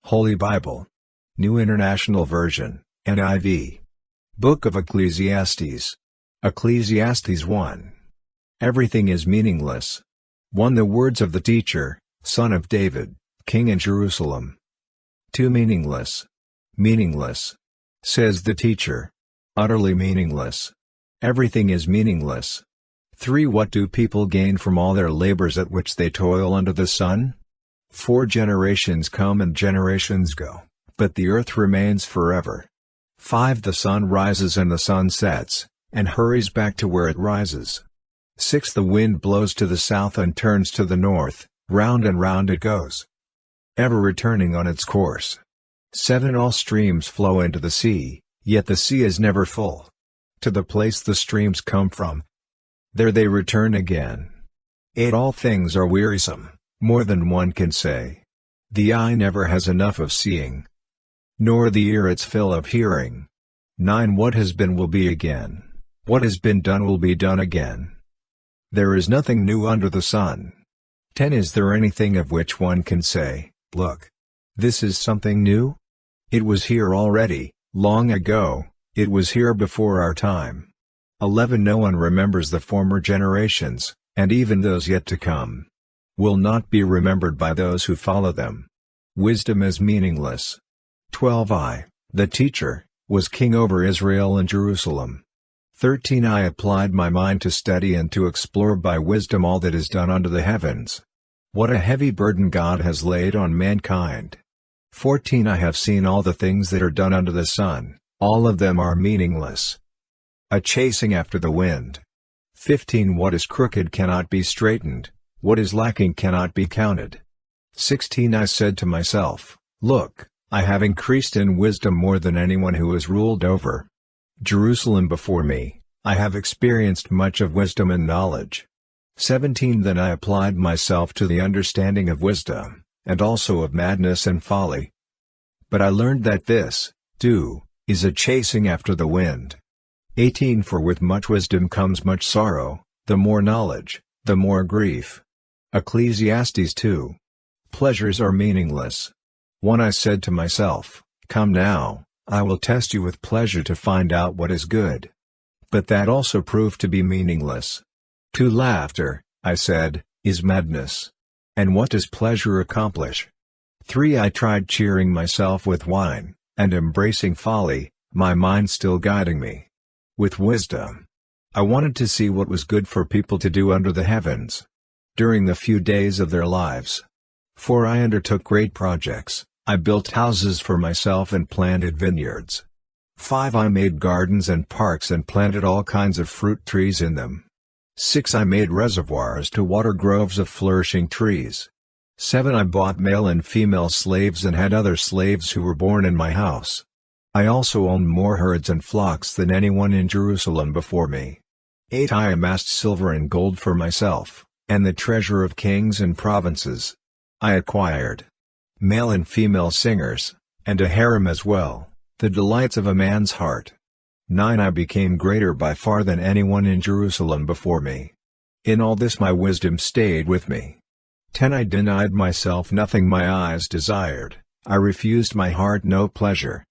Holy Bible. New International Version, NIV. Book of Ecclesiastes. Ecclesiastes 1. Everything is meaningless. 1. The words of the teacher, son of David, king in Jerusalem. 2. Meaningless. Meaningless. Says the teacher. Utterly meaningless. Everything is meaningless. 3. What do people gain from all their labors at which they toil under the sun? 4. Generations come and generations go, but the earth remains forever. 5. The sun rises and the sun sets, and hurries back to where it rises. 6. The wind blows to the south and turns to the north, round and round it goes, ever returning on its course. 7. All streams flow into the sea, yet the sea is never full. To the place the streams come from, there they return again. 8. All things are wearisome, more than one can say. The eye never has enough of seeing, nor the ear its fill of hearing. 9. What has been will be again. What has been done will be done again. There is nothing new under the sun. 10. Is there anything of which one can say, look, this is something new? It was here already, long ago, it was here before our time. 11. No one remembers the former generations, and even those yet to come will not be remembered by those who follow them. Wisdom is meaningless. 12. I, the teacher, was king over Israel and Jerusalem. 13. I applied my mind to study and to explore by wisdom all that is done under the heavens. What a heavy burden God has laid on mankind. 14. I have seen all the things that are done under the sun, all of them are meaningless, a chasing after the wind. 15. What is crooked cannot be straightened, what is lacking cannot be counted. 16. I said to myself, look, I have increased in wisdom more than anyone who has ruled over Jerusalem before me, I have experienced much of wisdom and knowledge. 17. Then I applied myself to the understanding of wisdom, and also of madness and folly. But I learned that this, too, is a chasing after the wind. 18. For with much wisdom comes much sorrow, the more knowledge, the more grief. Ecclesiastes 2. Pleasures are meaningless. 1. I said to myself, come now, I will test you with pleasure to find out what is good. But that also proved to be meaningless. 2. Laughter, I said, is madness. And what does pleasure accomplish? 3. I tried cheering myself with wine, and embracing folly, my mind still guiding me with wisdom. I wanted to see what was good for people to do under the heavens during the few days of their lives. 4. I undertook great projects, I built houses for myself and planted vineyards. 5. I made gardens and parks and planted all kinds of fruit trees in them. 6. I made reservoirs to water groves of flourishing trees. 7. I bought male and female slaves and had other slaves who were born in my house. I also owned more herds and flocks than anyone in Jerusalem before me. 8. I amassed silver and gold for myself, and the treasure of kings and provinces. I acquired male and female singers, and a harem as well, the delights of a man's heart. 9. I became greater by far than anyone in Jerusalem before me. In all this my wisdom stayed with me. 10. I denied myself nothing my eyes desired, I refused my heart no pleasure.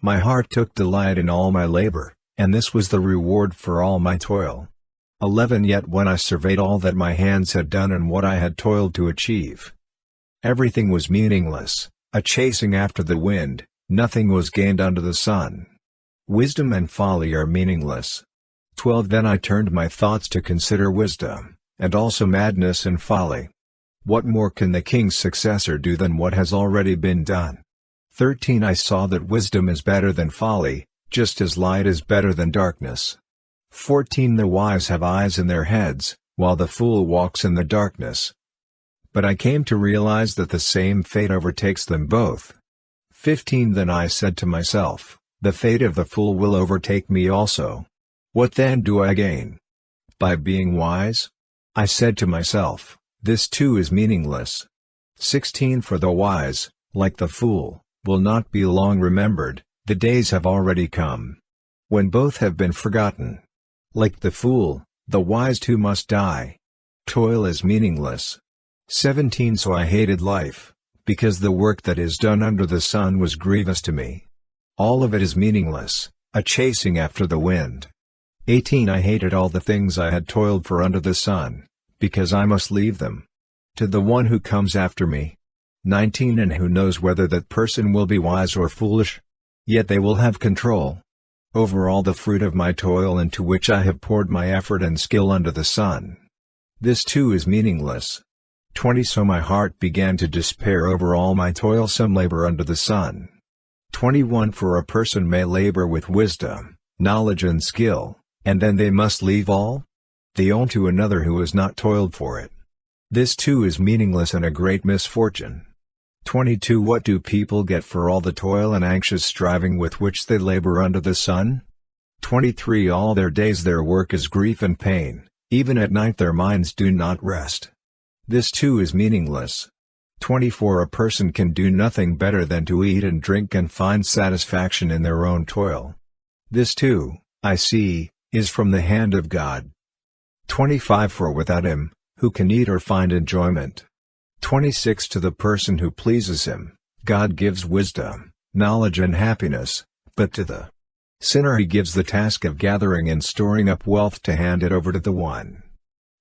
My heart took delight in all my labor, and this was the reward for all my toil. 11. Yet when I surveyed all that my hands had done and what I had toiled to achieve, everything was meaningless, a chasing after the wind, nothing was gained under the sun. Wisdom and folly are meaningless. 12. Then I turned my thoughts to consider wisdom, and also madness and folly. What more can the king's successor do than what has already been done? 13. I saw that wisdom is better than folly, just as light is better than darkness. 14. The wise have eyes in their heads, while the fool walks in the darkness. But I came to realize that the same fate overtakes them both. 15. Then I said to myself, the fate of the fool will overtake me also. What then do I gain by being wise? I said to myself, this too is meaningless. 16. For the wise, like the fool, will not be long remembered, the days have already come when both have been forgotten. Like the fool, the wise too must die. Toil is meaningless. 17. So I hated life, because the work that is done under the sun was grievous to me. All of it is meaningless, a chasing after the wind. 18 I hated all the things I had toiled for under the sun, because I must leave them to the one who comes after me. 19 And who knows whether that person will be wise or foolish? Yet they will have control over all the fruit of my toil into which I have poured my effort and skill under the sun. This too is meaningless. 20 So my heart began to despair over all my toilsome labor under the sun. 21 For a person may labor with wisdom, knowledge and skill, and then they must leave all they own to another who has not toiled for it. This too is meaningless and a great misfortune. 22 What do people get for all the toil and anxious striving with which they labor under the sun? 23 All their days their work is grief and pain, even at night their minds do not rest. This too is meaningless. 24 A person can do nothing better than to eat and drink and find satisfaction in their own toil. This too, I see, is from the hand of God. 25 For without Him, who can eat or find enjoyment? 26 To the person who pleases Him, God gives wisdom, knowledge and happiness, but to the sinner He gives the task of gathering and storing up wealth to hand it over to the one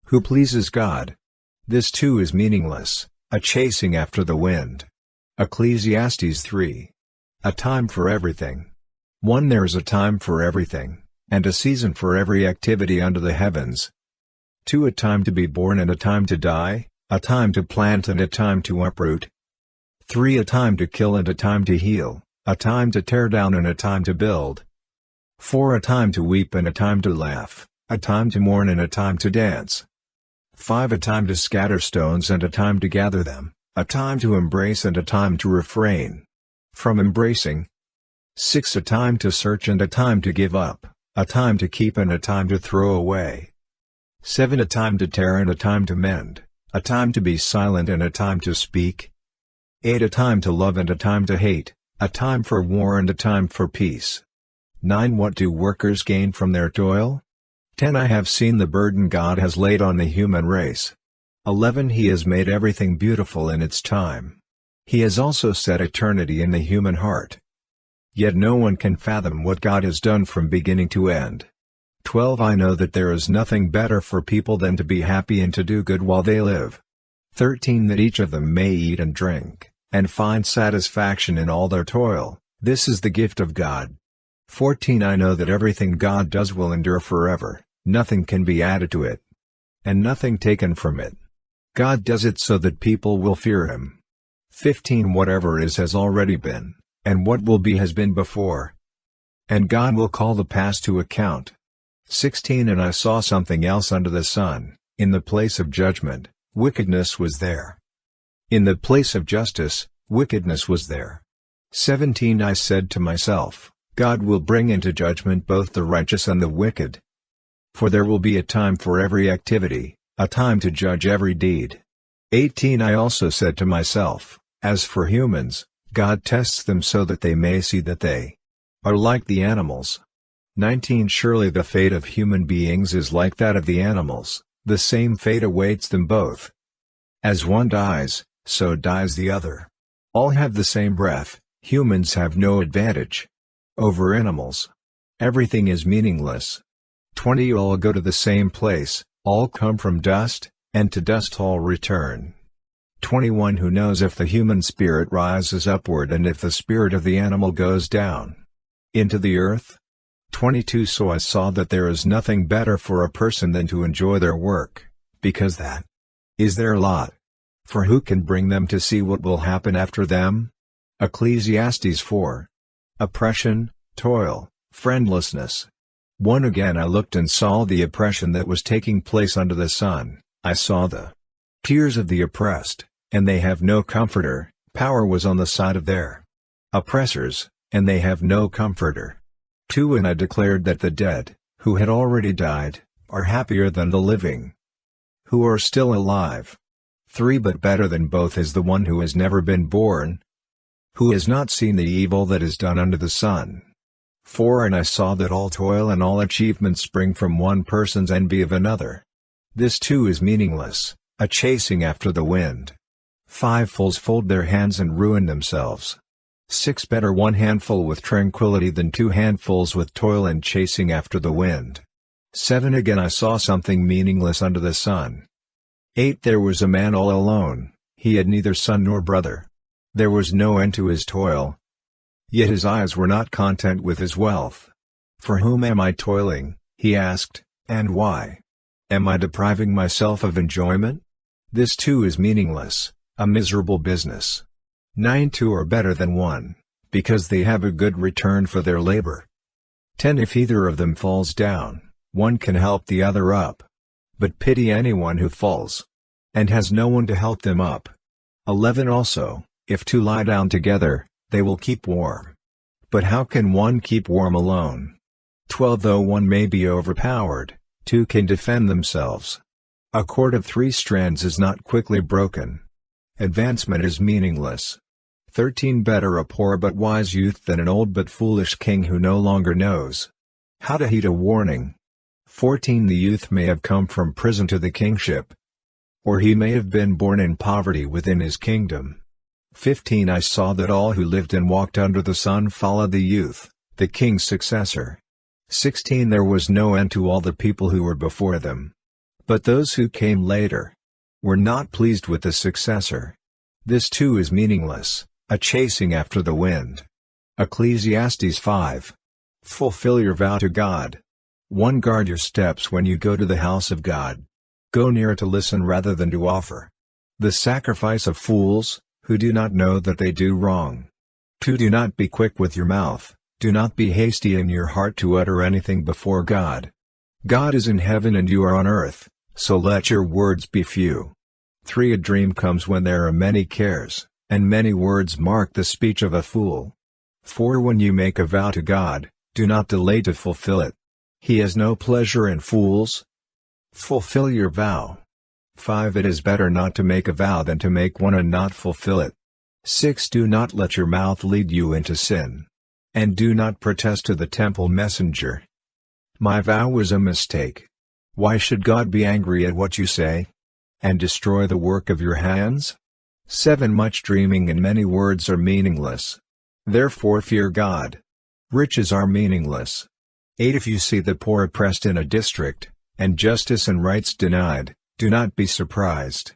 who pleases God. This too is meaningless, a chasing after the wind. Ecclesiastes 3. A time for everything. 1 There is a time for everything, and a season for every activity under the heavens. 2 A time to be born and a time to die, a time to plant and a time to uproot. 3 A time to kill and a time to heal, a time to tear down and a time to build. 4 A time to weep and a time to laugh, a time to mourn and a time to dance. 5 A time to scatter stones and a time to gather them, a time to embrace and a time to refrain from embracing. 6 A time to search and a time to give up, a time to keep and a time to throw away. 7 A time to tear and a time to mend, a time to be silent and a time to speak. 8 A time to love and a time to hate, a time for war and a time for peace. 9 What do workers gain from their toil? 10 I have seen the burden God has laid on the human race. 11 He has made everything beautiful in its time. He has also set eternity in the human heart. Yet no one can fathom what God has done from beginning to end. 12 I know that there is nothing better for people than to be happy and to do good while they live. 13 That each of them may eat and drink, and find satisfaction in all their toil, this is the gift of God. 14 I know that everything God does will endure forever, nothing can be added to it, and nothing taken from it. God does it so that people will fear Him. 15 Whatever is has already been, and what will be has been before, and God will call the past to account. 16 And I saw something else under the sun, in the place of judgment, wickedness was there. In the place of justice, wickedness was there. 17 I said to myself, God will bring into judgment both the righteous and the wicked. For there will be a time for every activity, a time to judge every deed. 18 I also said to myself, as for humans, God tests them so that they may see that they are like the animals. 19 Surely the fate of human beings is like that of the animals, the same fate awaits them both. As one dies, so dies the other. All have the same breath, humans have no advantage over animals. Everything is meaningless. 20 All go to the same place, all come from dust, and to dust all return. 21 Who knows if the human spirit rises upward and if the spirit of the animal goes down into the earth? 22 So I saw that there is nothing better for a person than to enjoy their work, because that is their lot. For who can bring them to see what will happen after them? Ecclesiastes 4. Oppression, toil, friendlessness. 1 Again I looked and saw the oppression that was taking place under the sun, I saw the tears of the oppressed, and they have no comforter, power was on the side of their oppressors, and they have no comforter. 2 And I declared that the dead, who had already died, are happier than the living, who are still alive. 3 But better than both is the one who has never been born, who has not seen the evil that is done under the sun. 4 And I saw that all toil and all achievement spring from one person's envy of another. This too is meaningless, a chasing after the wind. 5 fools fold their hands and ruin themselves. 6 Better 1 handful with tranquility than 2 handfuls with toil and chasing after the wind. 7 Again I saw something meaningless under the sun. 8 There was a man all alone, he had neither son nor brother. There was no end to his toil. Yet his eyes were not content with his wealth. For whom am I toiling, he asked, and why? Am I depriving myself of enjoyment? This too is meaningless, a miserable business. 9 Two are better than one, because they have a good return for their labor. 10 If either of them falls down, one can help the other up. But pity anyone who falls, and has no one to help them up. 11 Also, if two lie down together, they will keep warm. But how can one keep warm alone? 12 Though one may be overpowered, two can defend themselves. A cord of 3 strands is not quickly broken. Advancement is meaningless. 13 Better a poor but wise youth than an old but foolish king who no longer knows how to heed a warning. 14 The youth may have come from prison to the kingship, or he may have been born in poverty within his kingdom. 15 I saw that all who lived and walked under the sun followed the youth, the king's successor. 16 There was no end to all the people who were before them. But those who came later were not pleased with the successor. This too is meaningless, a chasing after the wind. Ecclesiastes 5. Fulfill your vow to God. 1 Guard your steps when you go to the house of God. Go near to listen rather than to offer the sacrifice of fools, who do not know that they do wrong. 2 Do not be quick with your mouth, do not be hasty in your heart to utter anything before God. God is in heaven and you are on earth, so let your words be few. 3 A dream comes when there are many cares, and many words mark the speech of a fool. 4 When you make a vow to God, do not delay to fulfill it. He has no pleasure in fools. Fulfill your vow. 5 It is better not to make a vow than to make one and not fulfill it. 6 Do not let your mouth lead you into sin. And do not protest to the temple messenger. My vow was a mistake. Why should God be angry at what you say, and destroy the work of your hands? 7 Much dreaming and many words are meaningless. Therefore fear God. Riches are meaningless. 8 If you see the poor oppressed in a district, and justice and rights denied, do not be surprised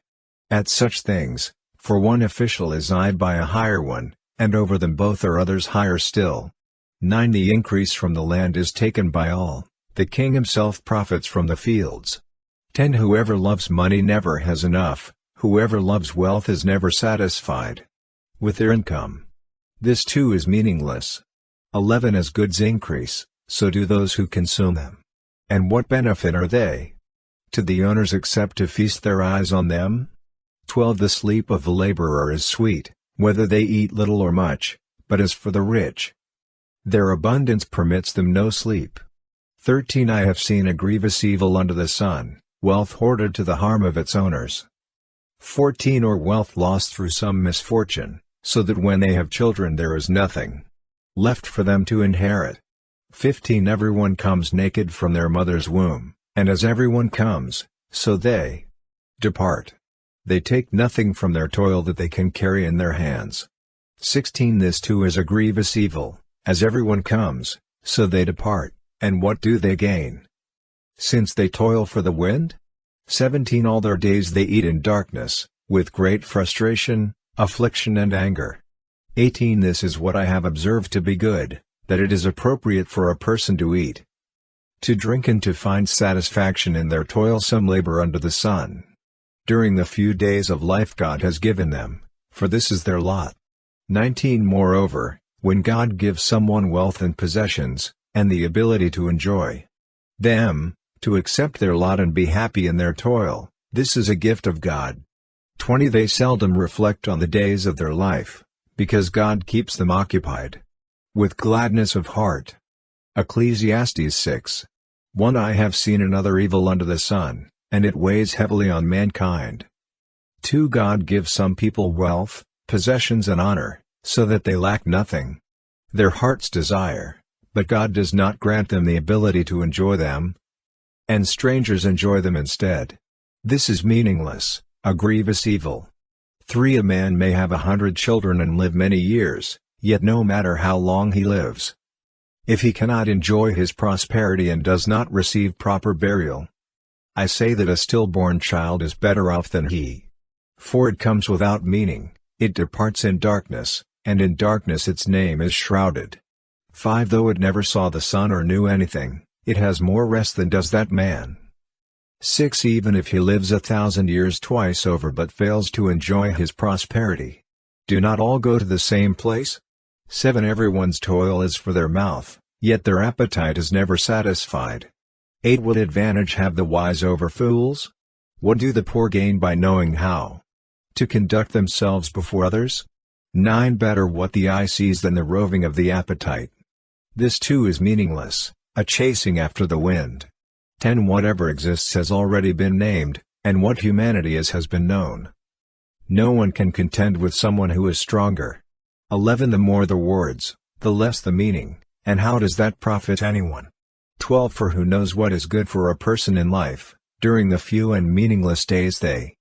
at such things, for one official is eyed by a higher one, and over them both are others higher still. 9 The increase from the land is taken by all, the king himself profits from the fields. 10 Whoever loves money never has enough, whoever loves wealth is never satisfied with their income. This too is meaningless. 11 As goods increase, so do those who consume them. And what benefit are they to the owners except to feast their eyes on them? 12 The sleep of the laborer is sweet, whether they eat little or much, but as for the rich, their abundance permits them no sleep. 13 I have seen a grievous evil under the sun, wealth hoarded to the harm of its owners. 14 Or wealth lost through some misfortune, so that when they have children there is nothing left for them to inherit. 15 Everyone comes naked from their mother's womb, and as everyone comes, so they depart. They take nothing from their toil that they can carry in their hands. 16 This too is a grievous evil, as everyone comes, so they depart, and what do they gain, since they toil for the wind? 17 All their days they eat in darkness, with great frustration, affliction and anger. 18 This is what I have observed to be good, that it is appropriate for a person to eat, to drink and to find satisfaction in their toilsome labor under the sun, during the few days of life God has given them, for this is their lot. 19 Moreover, when God gives someone wealth and possessions, and the ability to enjoy them, to accept their lot and be happy in their toil, this is a gift of God. 20 They seldom reflect on the days of their life, because God keeps them occupied with gladness of heart. Ecclesiastes 6. 1 I have seen another evil under the sun, and it weighs heavily on mankind. 2 God gives some people wealth, possessions and honor, so that they lack nothing. Their hearts desire, but God does not grant them the ability to enjoy them, and strangers enjoy them instead. This is meaningless, a grievous evil. 3 A man may have 100 children and live many years, yet no matter how long he lives, if he cannot enjoy his prosperity and does not receive proper burial, I say that a stillborn child is better off than he. For it comes without meaning, it departs in darkness, and in darkness its name is shrouded. 5 Though it never saw the sun or knew anything, it has more rest than does that man. 6 Even if he lives 1,000 years twice over but fails to enjoy his prosperity, do not all go to the same place? 7 Everyone's toil is for their mouth, yet their appetite is never satisfied. 8 What advantage have the wise over fools? What do the poor gain by knowing how to conduct themselves before others? 9 Better what the eye sees than the roving of the appetite. This too is meaningless, a chasing after the wind. 10 Whatever exists has already been named, and what humanity is has been known. No one can contend with someone who is stronger. 11 The more the words, the less the meaning, and how does that profit anyone? 12 For who knows what is good for a person in life, during the few and meaningless days they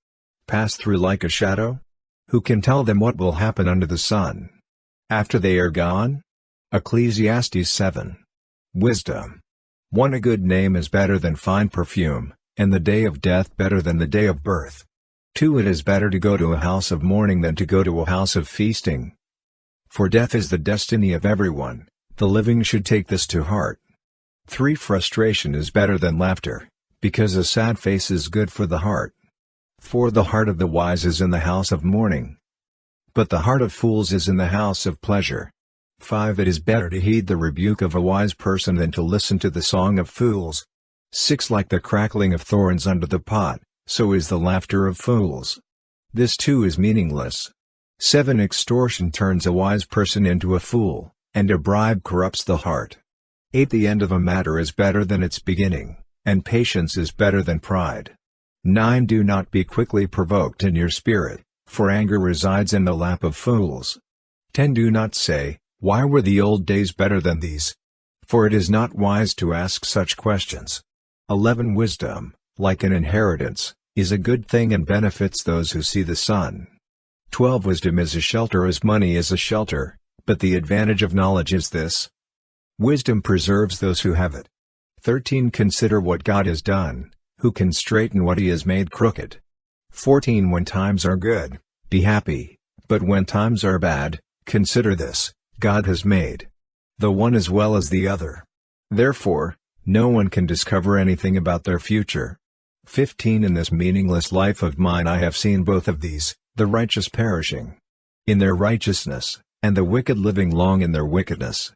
pass through like a shadow? Who can tell them what will happen under the sun after they are gone? Ecclesiastes 7. Wisdom. 1 A good name is better than fine perfume, and the day of death better than the day of birth. 2 It is better to go to a house of mourning than to go to a house of feasting. For death is the destiny of everyone, the living should take this to heart. 3 Frustration is better than laughter, because a sad face is good for the heart. 4 The heart of the wise is in the house of mourning, but the heart of fools is in the house of pleasure. 5 It is better to heed the rebuke of a wise person than to listen to the song of fools. 6 Like the crackling of thorns under the pot, so is the laughter of fools. This too is meaningless. 7 Extortion turns a wise person into a fool, and a bribe corrupts the heart. 8 The end of a matter is better than its beginning, and patience is better than pride. 9 Do not be quickly provoked in your spirit, for anger resides in the lap of fools. 10 Do not say, why were the old days better than these? For it is not wise to ask such questions. 11 Wisdom, like an inheritance, is a good thing and benefits those who see the sun. 12 Wisdom is a shelter as money is a shelter, but the advantage of knowledge is this: wisdom preserves those who have it. 13 Consider what God has done, who can straighten what he has made crooked. 14 When times are good, be happy, but when times are bad, consider this: God has made the one as well as the other. Therefore, no one can discover anything about their future. 15 In this meaningless life of mine I have seen both of these, the righteous perishing in their righteousness, and the wicked living long in their wickedness.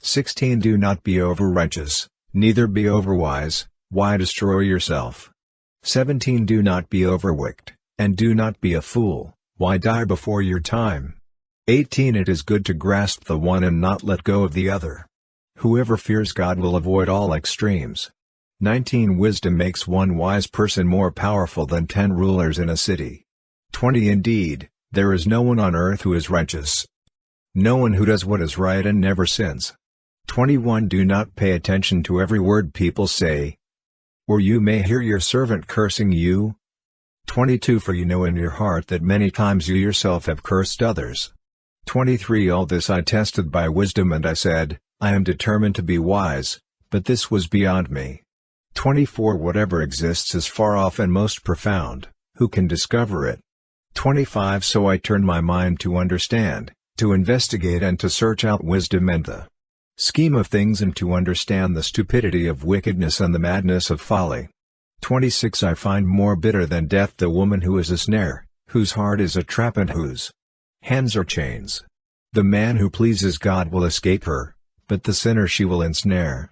16 Do not be over-righteous, neither be overwise. Why destroy yourself? 17 Do not be overwicked, and do not be a fool. Why die before your time? 18 It is good to grasp the one and not let go of the other. Whoever fears God will avoid all extremes. 19 Wisdom makes one wise person more powerful than 10 rulers in a city. 20 Indeed, there is no one on earth who is righteous, no one who does what is right and never sins. 21 Do not pay attention to every word people say, or you may hear your servant cursing you. 22 For you know in your heart that many times you yourself have cursed others. 23 All this I tested by wisdom and I said, I am determined to be wise, but this was beyond me. 24 Whatever exists is far off and most profound, who can discover it? 25 So I turned my mind to understand, to investigate and to search out wisdom and the scheme of things and to understand the stupidity of wickedness and the madness of folly. 26 I find more bitter than death the woman who is a snare, whose heart is a trap and whose hands are chains. The man who pleases God will escape her, but the sinner she will ensnare.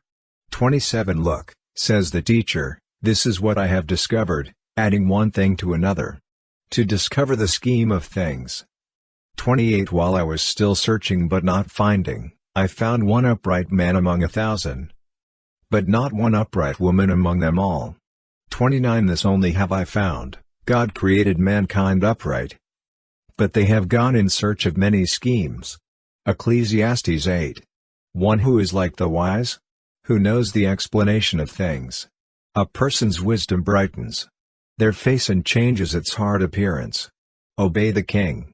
27 Look, says the teacher, this is what I have discovered, adding one thing to another, to discover the scheme of things. 28 While I was still searching but not finding, I found one upright man among 1,000, but not one upright woman among them all. 29 This only have I found, God created mankind upright, but they have gone in search of many schemes. Ecclesiastes 8. One who is like the wise, who knows the explanation of things. A person's wisdom brightens their face and changes its hard appearance. Obey the king.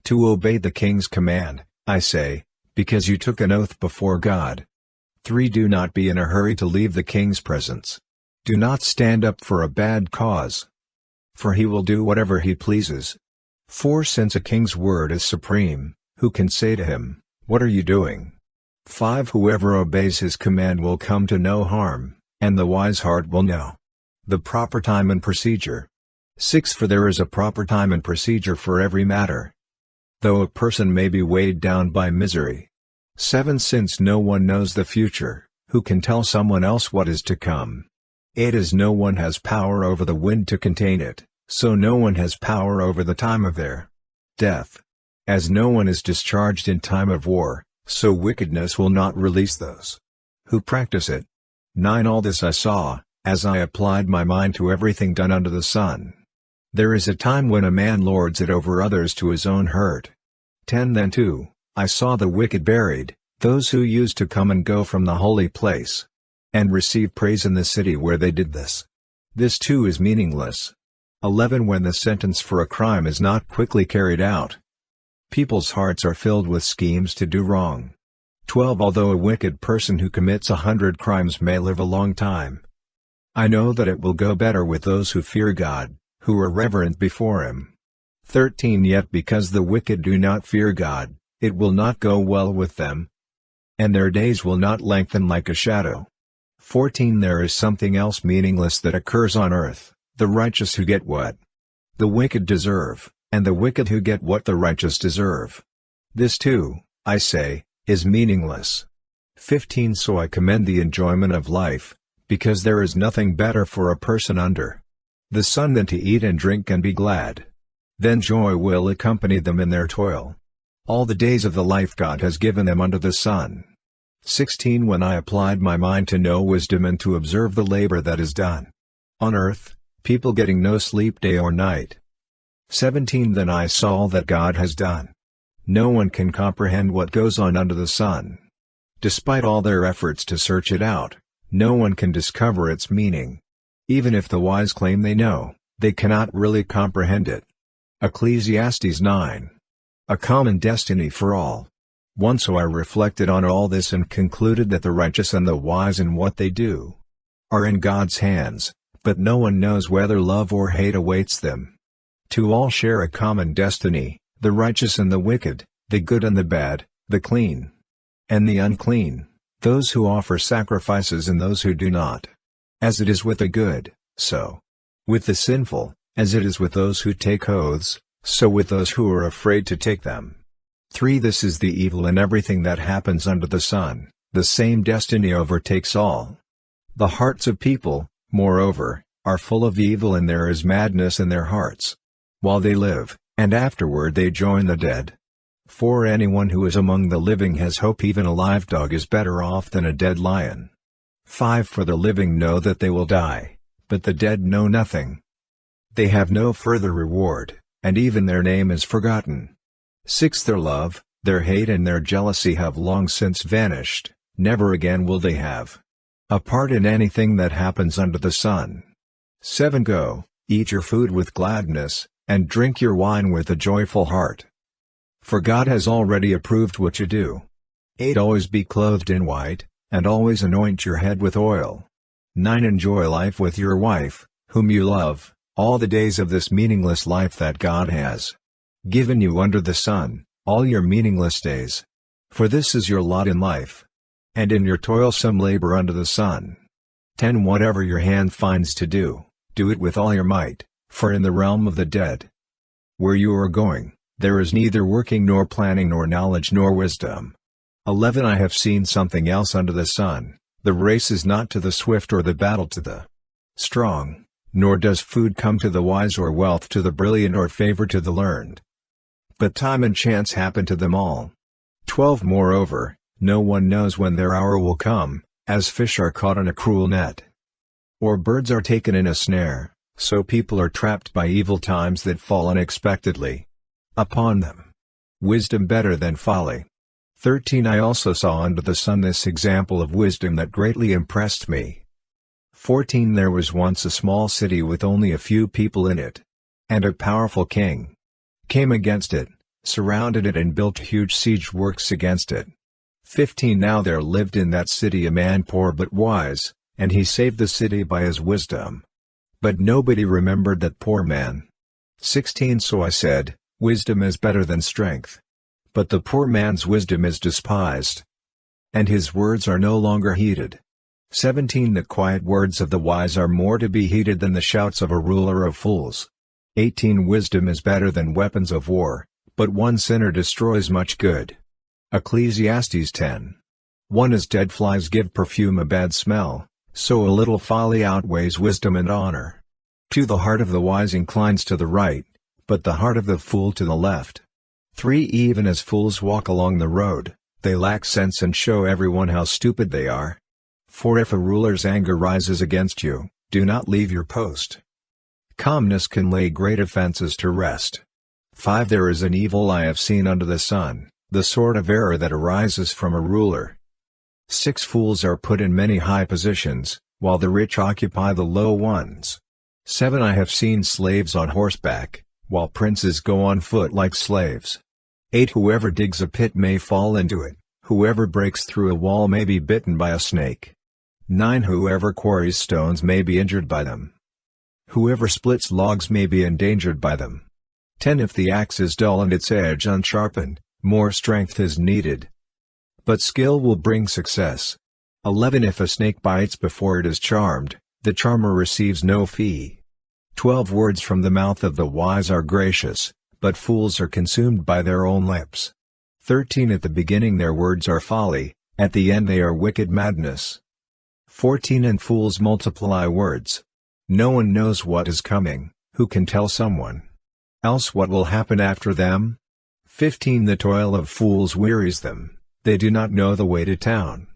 To obey the king's command, I say, because you took an oath before God. 3. Do not be in a hurry to leave the king's presence. Do not stand up for a bad cause, for he will do whatever he pleases. 4. Since a king's word is supreme, who can say to him, "What are you doing?" 5. Whoever obeys his command will come to no harm, and the wise heart will know the proper time and procedure. 6. For there is a proper time and procedure for every matter, though a person may be weighed down by misery. 7. Since no one knows the future, who can tell someone else what is to come? 8. As no one has power over the wind to contain it, so no one has power over the time of their death. As no one is discharged in time of war, so wickedness will not release those who practice it. 9. All this I saw, as I applied my mind to everything done under the sun. There is a time when a man lords it over others to his own hurt. 10. Then too, I saw the wicked buried, those who used to come and go from the holy place, and receive praise in the city where they did this. This too is meaningless. 11. When the sentence for a crime is not quickly carried out, people's hearts are filled with schemes to do wrong. 12. Although a wicked person who commits 100 crimes may live a long time, I know that it will go better with those who fear God, who are reverent before Him. 13. Yet because the wicked do not fear God, it will not go well with them, and their days will not lengthen like a shadow. 14. There is something else meaningless that occurs on earth, the righteous who get what the wicked deserve, and the wicked who get what the righteous deserve. This too, I say, is meaningless. 15. So I commend the enjoyment of life, because there is nothing better for a person under the sun than to eat and drink and be glad. Then joy will accompany them in their toil, all the days of the life God has given them under the sun. 16. When I applied my mind to know wisdom and to observe the labor that is done on earth, people getting no sleep day or night. 17. Then I saw all that God has done. No one can comprehend what goes on under the sun. Despite all their efforts to search it out, no one can discover its meaning. Even if the wise claim they know, they cannot really comprehend it. Ecclesiastes 9. A common destiny for all. 1. So I reflected on all this and concluded that the righteous and the wise in what they do are in God's hands, but no one knows whether love or hate awaits them. 2. All share a common destiny, the righteous and the wicked, the good and the bad, the clean and the unclean, those who offer sacrifices and those who do not. As it is with the good, so with the sinful; as it is with those who take oaths, so with those who are afraid to take them. 3. This is the evil in everything that happens under the sun, the same destiny overtakes all. The hearts of people, moreover, are full of evil, and there is madness in their hearts while they live, and afterward they join the dead. 4. Anyone who is among the living has hope; even a live dog is better off than a dead lion. 5. For the living know that they will die, but the dead know nothing. They have no further reward, and even their name is forgotten. 6. Their love, their hate and their jealousy have long since vanished; never again will they have a part in anything that happens under the sun. 7. Go, eat your food with gladness, and drink your wine with a joyful heart, for God has already approved what you do. 8. Always be clothed in white, and always anoint your head with oil. 9. Enjoy life with your wife, whom you love, all the days of this meaningless life that God has given you under the sun, all your meaningless days. For this is your lot in life, and in your toilsome labor under the sun. 10. Whatever your hand finds to do, do it with all your might, for in the realm of the dead, where you are going, there is neither working nor planning nor knowledge nor wisdom. 11. I have seen something else under the sun: the race is not to the swift or the battle to the strong, nor does food come to the wise or wealth to the brilliant or favor to the learned, but time and chance happen to them all. 12. Moreover, no one knows when their hour will come; as fish are caught in a cruel net, or birds are taken in a snare, so people are trapped by evil times that fall unexpectedly upon them. Wisdom better than folly. 13. I also saw under the sun this example of wisdom that greatly impressed me. 14. There was once a small city with only a few people in it, and a powerful king. came against it, surrounded it and built huge siege works against it. 15 Now there lived in that city a man poor but wise, and he saved the city by his wisdom. But nobody remembered that poor man. 16 So I said, wisdom is better than strength. But the poor man's wisdom is despised, and his words are no longer heeded. 17 The quiet words of the wise are more to be heeded than the shouts of a ruler of fools. 18 Wisdom is better than weapons of war, but one sinner destroys much good. Ecclesiastes 10. 1 As dead flies give perfume a bad smell, so a little folly outweighs wisdom and honor. 2 The heart of the wise inclines to the right, but the heart of the fool to the left. 3 Even as fools walk along the road, they lack sense and show everyone how stupid they are. 4 If a ruler's anger rises against you, do not leave your post. Calmness can lay great offenses to rest. 5 There is an evil I have seen under the sun, the sort of error that arises from a ruler. 6 Fools are put in many high positions, while the rich occupy the low ones. 7 I have seen slaves on horseback, while princes go on foot like slaves. 8 Whoever digs a pit may fall into it, whoever breaks through a wall may be bitten by a snake. 9 Whoever quarries stones may be injured by them. Whoever splits logs may be endangered by them. 10 If the axe is dull and its edge unsharpened, more strength is needed, but skill will bring success. 11 If a snake bites before it is charmed, the charmer receives no fee. 12 Words from the mouth of the wise are gracious, but fools are consumed by their own lips. 13 At the beginning their words are folly, at the end they are wicked madness. 14 And fools multiply words. No one knows what is coming, who can tell someone else what will happen after them? 15 The toil of fools wearies them, they do not know the way to town.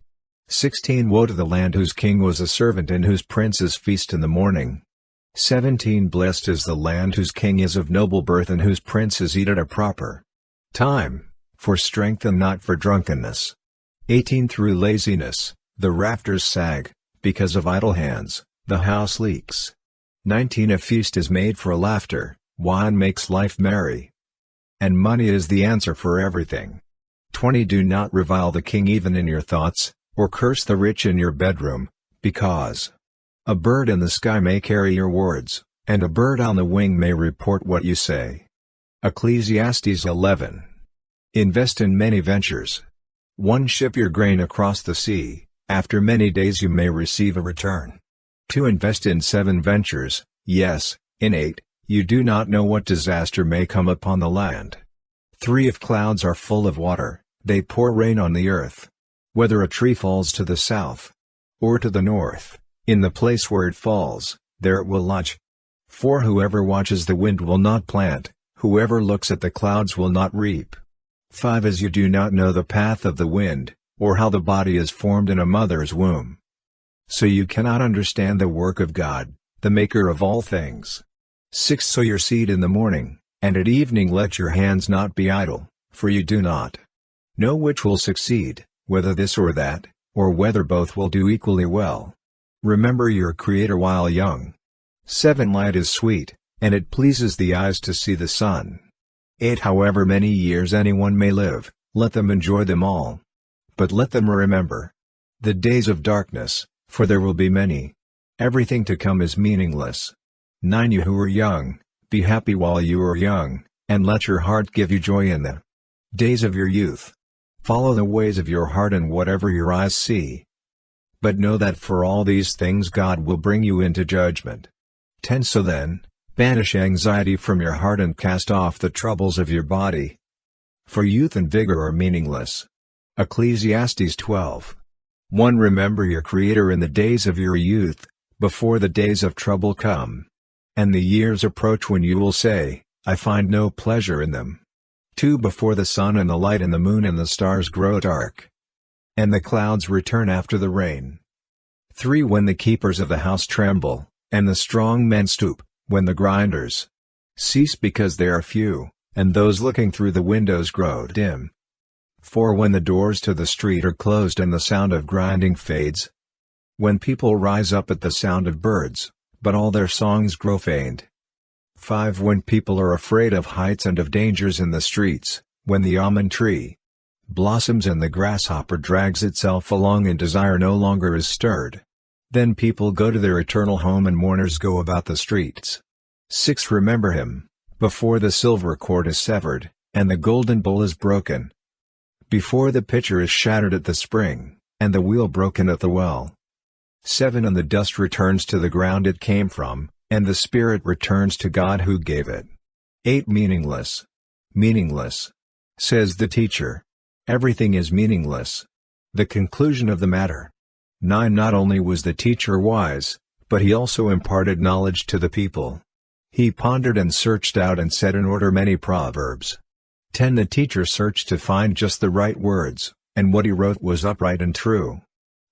16 Woe to the land whose king was a servant and whose princes feast in the morning. 17 Blessed is the land whose king is of noble birth and whose princes eat at a proper time, for strength and not for drunkenness. 18 Through laziness, the rafters sag, because of idle hands, the house leaks. 19 A feast is made for laughter, wine makes life merry, and money is the answer for everything. 20 Do not revile the king even in your thoughts, or curse the rich in your bedroom, because a bird in the sky may carry your words, and a bird on the wing may report what you say. Ecclesiastes 11. Invest in many ventures. 1 Ship your grain across the sea, after many days you may receive a return. 2 Invest in 7 ventures, yes, in 8, you do not know what disaster may come upon the land. 3 If clouds are full of water, they pour rain on the earth. Whether a tree falls to the south or to the north, in the place where it falls, there it will lodge. 4 Whoever watches the wind will not plant, whoever looks at the clouds will not reap. 5 As you do not know the path of the wind, or how the body is formed in a mother's womb, so you cannot understand the work of God, the maker of all things. 6 Sow your seed in the morning, and at evening let your hands not be idle, for you do not know which will succeed, whether this or that, or whether both will do equally well. Remember your Creator while young. 7 Light is sweet, and it pleases the eyes to see the sun. 8 However many years anyone may live, let them enjoy them all. But let them remember the days of darkness, for there will be many. Everything to come is meaningless. 9 You who are young, be happy while you are young, and let your heart give you joy in the days of your youth. Follow the ways of your heart and whatever your eyes see. But know that for all these things God will bring you into judgment. 10 So then, banish anxiety from your heart and cast off the troubles of your body, for youth and vigor are meaningless. Ecclesiastes 12. 1 Remember your Creator in the days of your youth, before the days of trouble come, and the years approach when you will say, I find no pleasure in them. 2 Before the sun and the light and the moon and the stars grow dark, and the clouds return after the rain. 3 When the keepers of the house tremble, and the strong men stoop, when the grinders cease because they are few, and those looking through the windows grow dim. 4 When the doors to the street are closed and the sound of grinding fades. When people rise up at the sound of birds, but all their songs grow faint. 5. When people are afraid of heights and of dangers in the streets, when the almond tree blossoms and the grasshopper drags itself along in desire no longer is stirred. Then people go to their eternal home and mourners go about the streets. 6. Remember him, before the silver cord is severed, and the golden bowl is broken. Before the pitcher is shattered at the spring, and the wheel broken at the well. 7. And the dust returns to the ground it came from, and the spirit returns to God who gave it. 8. Meaningless. Meaningless, says the teacher. Everything is meaningless. The conclusion of the matter. 9. Not only was the teacher wise, but he also imparted knowledge to the people. He pondered and searched out and set in order many proverbs. 10. The teacher searched to find just the right words, and what he wrote was upright and true.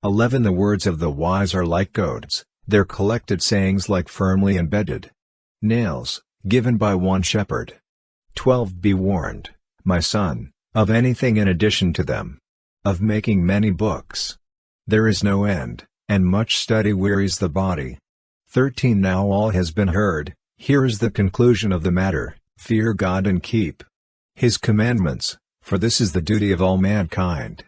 11. The words of the wise are like goads, their collected sayings like firmly embedded nails, given by one shepherd. 12. Be warned, my son, of anything in addition to them. Of making many books. There is no end, and much study wearies the body. 13. Now all has been heard, here is the conclusion of the matter, fear God and keep His commandments, for this is the duty of all mankind.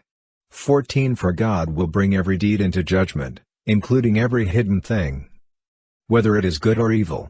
14. For God will bring every deed into judgment, including every hidden thing, whether it is good or evil.